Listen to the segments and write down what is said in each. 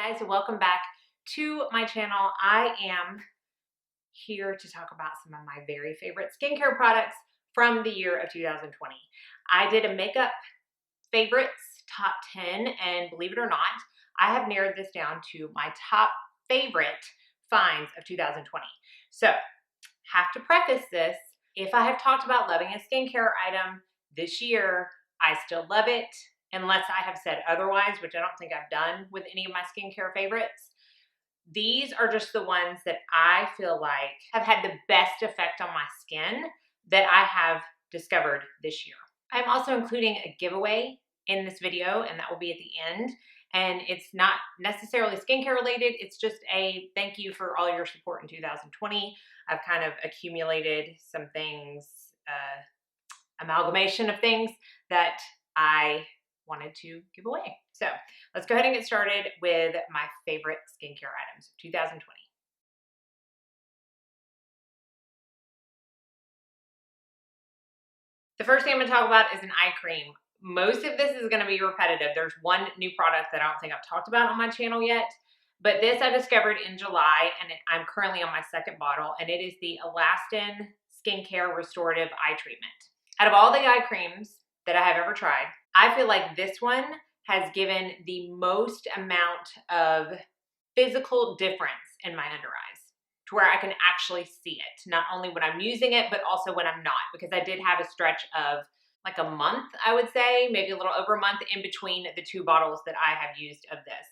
guys, welcome back to my channel. I am here to talk about some of my very favorite skincare products from the year of 2020. I did a makeup favorites top 10, and believe it or not, I have narrowed this down to my top favorite finds of 2020. So, have to preface this, if I have talked about loving a skincare item this year, I still love it, unless I have said otherwise, which I don't think I've done with any of my skincare favorites. These are just the ones that I feel like have had the best effect on my skin that I have discovered this year. I'm also including a giveaway in this video, and that will be at the end. And it's not necessarily skincare related. It's just a thank you for all your support in 2020. I've kind of accumulated some things, amalgamation of things that I wanted to give away. So let's go ahead and get started with my favorite skincare items of 2020. The first thing I'm going to talk about is an eye cream. Most of this is going to be repetitive. There's one new product that I don't think I've talked about on my channel yet, but this I discovered in July, and I'm currently on my second bottle, and it is the Elastin Skincare Restorative Eye Treatment. Out of all the eye creams that I have ever tried, I feel like this one has given the most amount of physical difference in my under eyes, to where I can actually see it, not only when I'm using it, but also when I'm not, because I did have a stretch of like a month, I would say, maybe a little over a month in between the two bottles that I have used of this.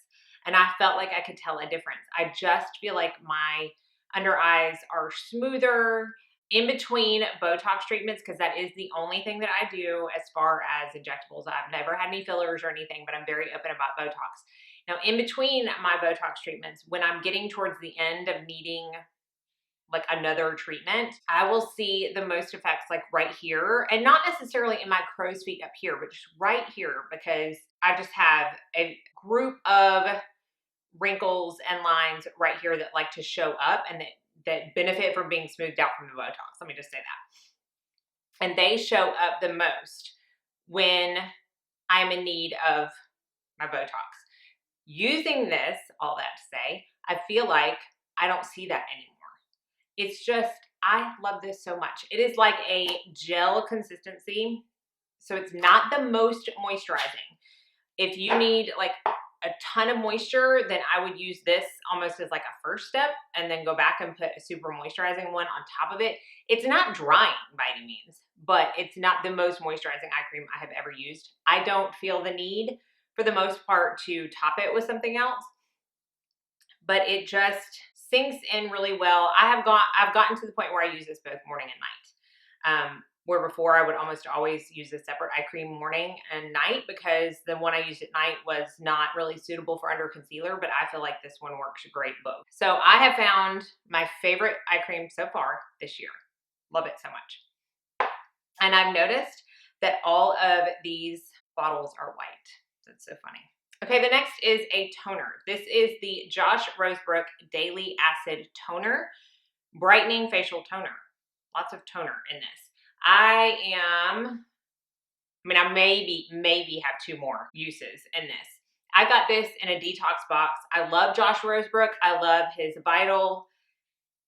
And I felt like I could tell a difference. I just feel like my under eyes are smoother in between Botox treatments, because that is the only thing that I do as far as injectables. I've never had any fillers or anything, but I'm very open about Botox. Now, in between my Botox treatments, when I'm getting towards the end of needing like another treatment, I will see the most effects like right here, and not necessarily in my crow's feet up here, but just right here, because I just have a group of wrinkles and lines right here that like to show up and that benefit from being smoothed out from the Botox. Let me just say that. And they show up the most when I'm in need of my Botox. Using this, all that to say, I feel like I don't see that anymore. It's just, I love this so much. It is like a gel consistency, so it's not the most moisturizing. If you need like a ton of moisture, then I would use this almost as like a first step, and then go back and put a super moisturizing one on top of it. It's not drying by any means, but it's not the most moisturizing eye cream I have ever used. I don't feel the need, for the most part, to top it with something else, but it just sinks in really well. I've gotten to the point where I use this both morning and night. Where before I would almost always use a separate eye cream morning and night, because the one I used at night was not really suitable for under concealer, but I feel like this one works great both. So I have found my favorite eye cream so far this year. Love it so much. And I've noticed that all of these bottles are white. That's so funny. Okay, the next is a toner. This is the Josh Rosebrook Daily Acid Toner, Brightening Facial Toner. Lots of toner in this. I maybe have two more uses in this. I got this in a detox box. I love Josh Rosebrook. I love his Vital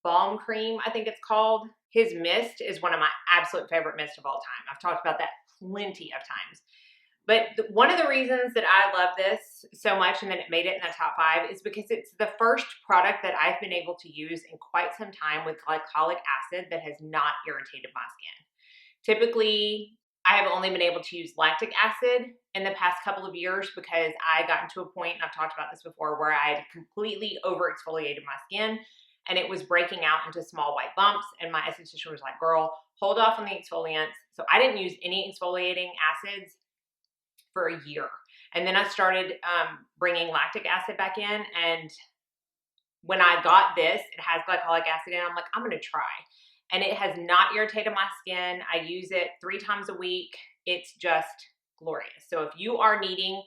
Balm Cream, I think it's called. His mist is one of my absolute favorite mists of all time. I've talked about that plenty of times. But one of the reasons that I love this so much and that it made it in the top 5 is because it's the first product that I've been able to use in quite some time with glycolic acid that has not irritated my skin. Typically, I have only been able to use lactic acid in the past couple of years, because I got to a point, and I've talked about this before, where I had completely over exfoliated my skin and it was breaking out into small white bumps, and my esthetician was like, girl, hold off on the exfoliants. So I didn't use any exfoliating acids for a year. And then I started bringing lactic acid back in, and when I got this, it has glycolic acid in it. I'm like, I'm gonna try. And it has not irritated my skin. I use it 3 times a week. It's just glorious. So if you are needing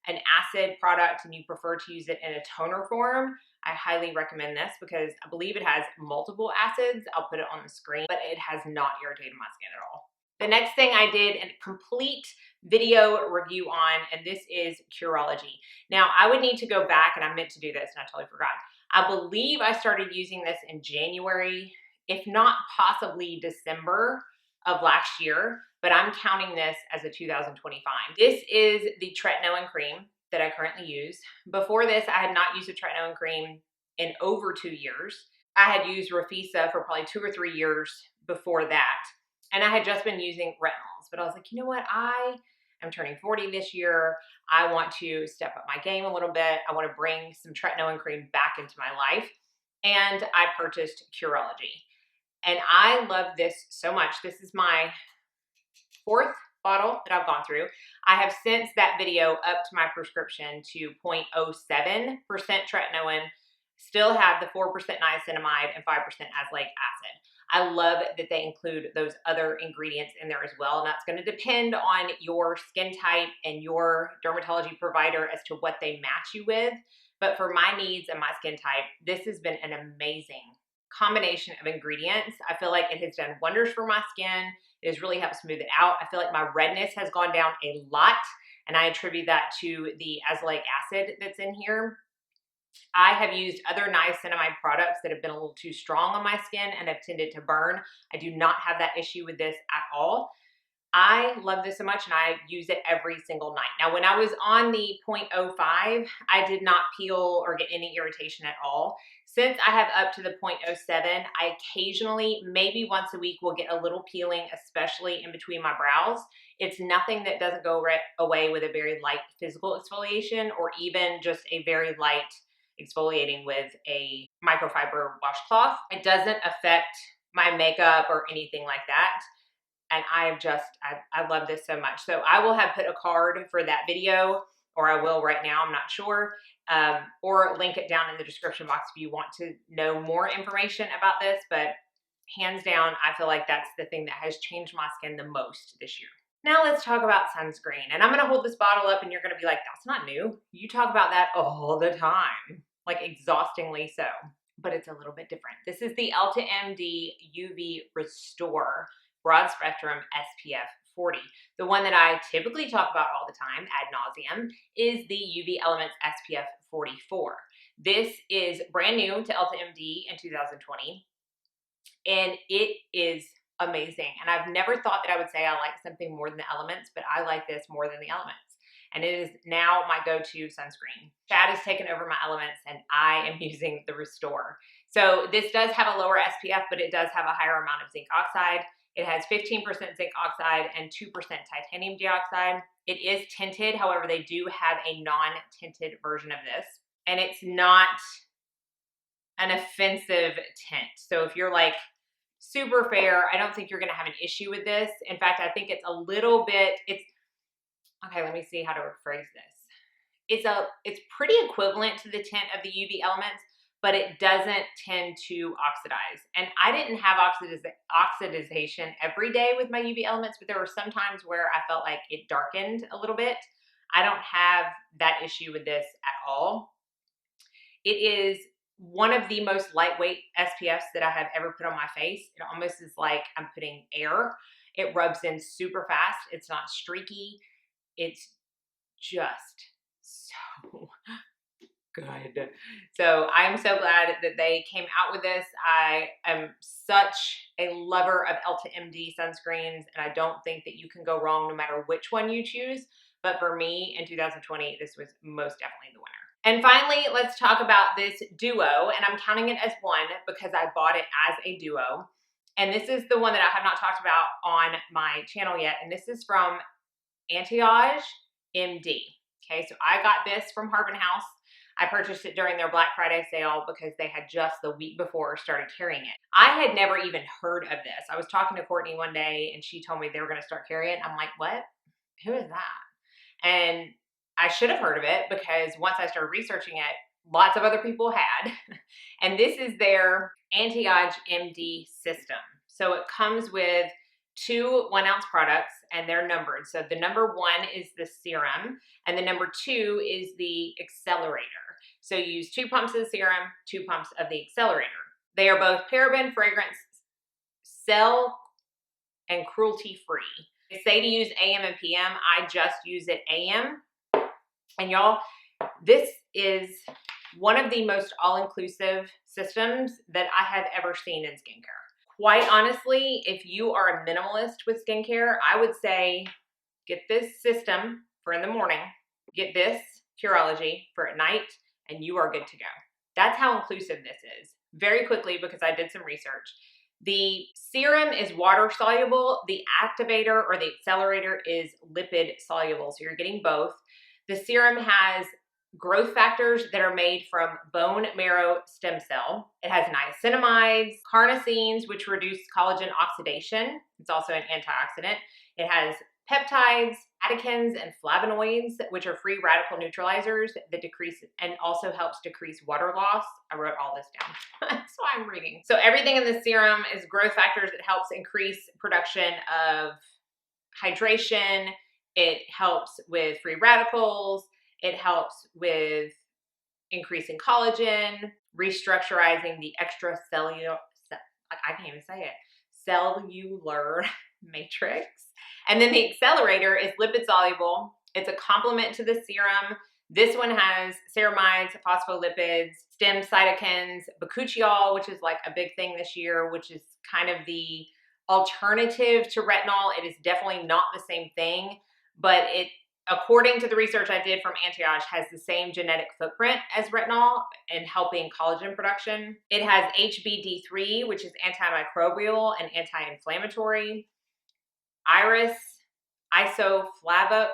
an acid product and you prefer to use it in a toner form, I highly recommend this, because I believe it has multiple acids. I'll put it on the screen, but it has not irritated my skin at all. The next thing I did a complete video review on, and this is Curology. Now, I would need to go back, and I meant to do this, and I totally forgot. I believe I started using this in January, if not possibly December of last year, but I'm counting this as a 2025. This is the tretinoin cream that I currently use. Before this, I had not used a tretinoin cream in over 2 years. I had used Rafisa for probably 2 or 3 years before that. And I had just been using retinols, but I was like, you know what? I am turning 40 this year. I want to step up my game a little bit. I want to bring some tretinoin cream back into my life. And I purchased Curology. And I love this so much. This is my 4th bottle that I've gone through. I have since that video upped my prescription to 0.07% tretinoin, still have the 4% niacinamide and 5% azelaic acid. I love that they include those other ingredients in there as well, and that's going to depend on your skin type and your dermatology provider as to what they match you with. But for my needs and my skin type, this has been an amazing combination of ingredients. I feel like it has done wonders for my skin. It has really helped smooth it out. I feel like my redness has gone down a lot, and I attribute that to the azelaic acid that's in here. I have used other niacinamide products that have been a little too strong on my skin and have tended to burn. I do not have that issue with this at all. I love this so much, and I use it every single night. Now, when I was on the 0.05, I did not peel or get any irritation at all. Since I have up to the 0.07, I occasionally, maybe once a week, will get a little peeling, especially in between my brows. It's nothing that doesn't go away with a very light physical exfoliation, or even just a very light exfoliating with a microfiber washcloth. It doesn't affect my makeup or anything like that. And I love this so much. So I will have put a card for that video, or I will right now, I'm not sure, or link it down in the description box if you want to know more information about this. But hands down, I feel like that's the thing that has changed my skin the most this year. Now let's talk about sunscreen. And I'm gonna hold this bottle up and you're gonna be like, that's not new. You talk about that all the time, like exhaustingly so, but it's a little bit different. This is the EltaMD UV Restore Broad Spectrum SPF 40. The one that I typically talk about all the time ad nauseum is the UV Elements SPF 44. This is brand new to EltaMD in 2020, and it is amazing. And I've never thought that I would say I like something more than the Elements, but I like this more than the Elements. And it is now my go-to sunscreen. Chad has taken over my Elements, and I am using the Restore. So this does have a lower SPF, but it does have a higher amount of zinc oxide. It has 15% zinc oxide and 2% titanium dioxide. It is tinted. However, they do have a non-tinted version of this. And it's not an offensive tint. So if you're like super fair, I don't think you're gonna have an issue with this. In fact, I think it's a little bit, okay, let me see how to rephrase this. It's pretty equivalent to the tint of the UV Elements, but it doesn't tend to oxidize. And I didn't have oxidization every day with my UV Elements, but there were some times where I felt like it darkened a little bit. I don't have that issue with this at all. It is one of the most lightweight SPFs that I have ever put on my face. It almost is like I'm putting air. It rubs in super fast. It's not streaky. It's just so good. So I'm so glad that they came out with this. I am such a lover of EltaMD sunscreens, and I don't think that you can go wrong no matter which one you choose. But for me, in 2020, this was most definitely the winner. And finally, let's talk about this duo, and I'm counting it as one because I bought it as a duo. And this is the one that I have not talked about on my channel yet, and this is from EltaMD MD. Okay, so I got this from Harbin House. I purchased it during their Black Friday sale because they had just the week before started carrying it. I had never even heard of this. I was talking to Courtney one day and she told me they were gonna start carrying it. I'm like, what? Who is that? And I should have heard of it because once I started researching it, lots of other people had. And this is their EltaMD MD system. So it comes with 2 1-ounce products, and they're numbered. So the number 1 is the serum, and the number 2 is the accelerator. So you use 2 pumps of the serum, 2 pumps of the accelerator. They are both paraben, fragrance, cell and cruelty-free. They say to use AM and PM. I just use it AM. And y'all, this is one of the most all-inclusive systems that I have ever seen in skincare. Quite honestly, if you are a minimalist with skincare, I would say get this system for in the morning, get this Curology for at night, and you are good to go. That's how inclusive this is. Very quickly, because I did some research. The serum is water soluble. The activator or the accelerator is lipid soluble. So you're getting both. The serum has growth factors that are made from bone marrow stem cell. It has niacinamides, carnosines, which reduce collagen oxidation. It's also an antioxidant. It has peptides, catechins, and flavonoids, which are free radical neutralizers that decrease and also helps decrease water loss. I wrote all this down. That's why I'm reading. So everything in the serum is growth factors that helps increase production of hydration. It helps with free radicals. It helps with increasing collagen, restructurizing the extracellular, I can't even say it, cellular matrix. And then the accelerator is lipid soluble. It's a complement to the serum. This one has ceramides, phospholipids, stem cytokines, bakuchiol, which is like a big thing this year, which is kind of the alternative to retinol. It is definitely not the same thing, but it, according to the research I did from Anti-Age, has the same genetic footprint as retinol in helping collagen production. It has HBD3, which is antimicrobial and anti-inflammatory. Iris isoflavones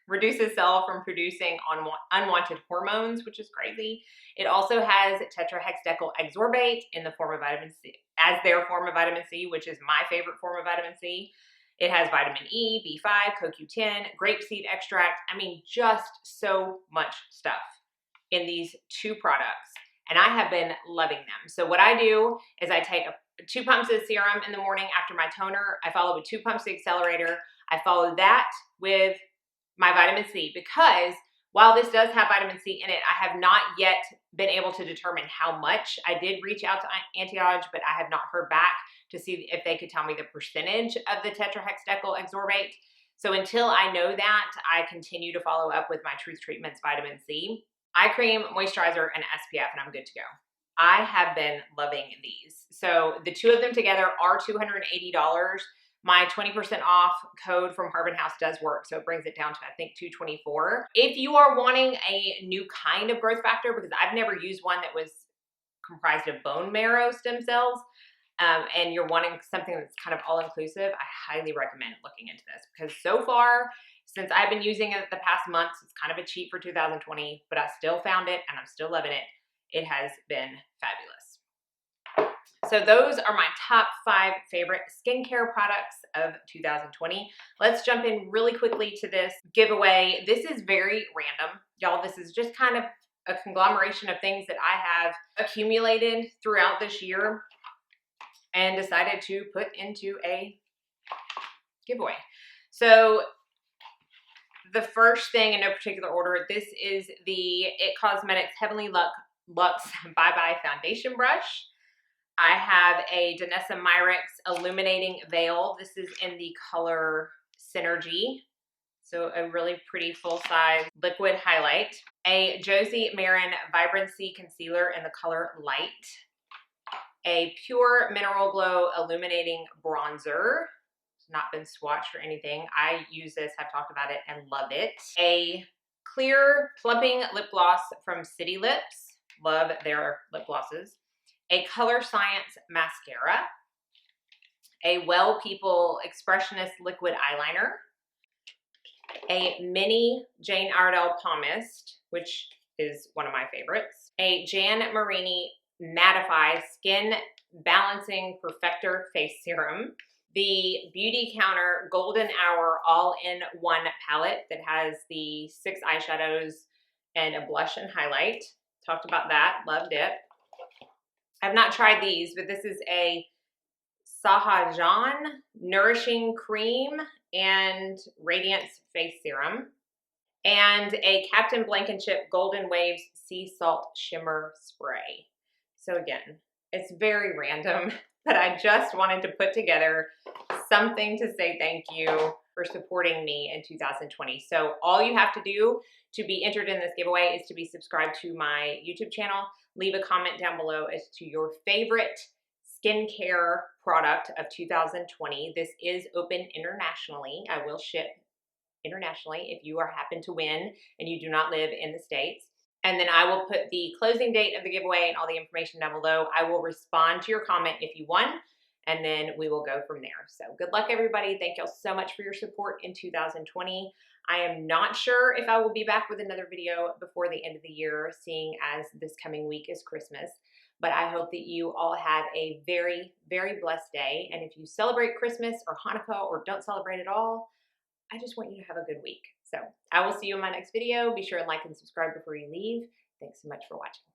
reduces cell from producing unwanted hormones, which is crazy. It also has tetrahexadecyl exorbate in the form of vitamin C, as their form of vitamin C, which is my favorite form of vitamin C. It has vitamin E, B5, CoQ10, grapeseed extract. I mean, just so much stuff in these two products. And I have been loving them. So what I do is I take 2 pumps of serum in the morning after my toner. I follow with 2 pumps of accelerator. I follow that with my vitamin C, because while this does have vitamin C in it, I have not yet been able to determine how much. I did reach out to Anti-Age, but I have not heard back to see if they could tell me the percentage of the tetrahexadecyl exorbate. So until I know that, I continue to follow up with my Truth Treatments vitamin C, eye cream, moisturizer, and SPF, and I'm good to go. I have been loving these. So the 2 of them together are $280. My 20% off code from Harbin House does work, so it brings it down to, I think, $224. If you are wanting a new kind of growth factor, because I've never used one that was comprised of bone marrow stem cells, and you're wanting something that's kind of all-inclusive, I highly recommend looking into this, because so far, since I've been using it the past months, it's kind of a cheat for 2020, but I still found it and I'm still loving it. It has been fabulous. So those are my top 5 favorite skincare products of 2020. Let's jump in really quickly to this giveaway. This is very random. Y'all, this is just kind of a conglomeration of things that I have accumulated throughout this year and decided to put into a giveaway. So the first thing, in no particular order, this is the IT Cosmetics Heavenly Luxe Bye Bye Foundation Brush. I have a Danessa Myricks Illuminating Veil. This is in the color Synergy. So a really pretty full-size liquid highlight. A Josie Marin Vibrancy Concealer in the color Light. A Pure Mineral Glow Illuminating Bronzer. It's not been swatched or anything. I use this, I've talked about it, and love it. A Clear Plumping Lip Gloss from City Lips. Love their lip glosses. A Color Science Mascara. A Well People Expressionist Liquid Eyeliner. A Mini Jane Iredale Palmist, which is one of my favorites. A Jan Marini Mattify Skin Balancing Perfector Face Serum. The Beauty Counter Golden Hour All-in-One Palette that has the 6 eyeshadows and a blush and highlight. Talked about that, loved it. I've not tried these, but this is a Sahajan Nourishing Cream and Radiance Face Serum. And a Captain Blankenship Golden Waves Sea Salt Shimmer Spray. So again, it's very random. but I just wanted to put together something to say thank you for supporting me in 2020. So all you have to do to be entered in this giveaway is to be subscribed to my YouTube channel. Leave a comment down below as to your favorite skincare product of 2020. This is open internationally. I will ship internationally if you happen to win and you do not live in the States. And then I will put the closing date of the giveaway and all the information down below. I will respond to your comment if you won, and then we will go from there. So good luck, everybody. Thank y'all so much for your support in 2020. I am not sure if I will be back with another video before the end of the year, seeing as this coming week is Christmas. But I hope that you all have a very, very blessed day. And if you celebrate Christmas or Hanukkah or don't celebrate at all, I just want you to have a good week. So I will see you in my next video. Be sure and like and subscribe before you leave. Thanks so much for watching.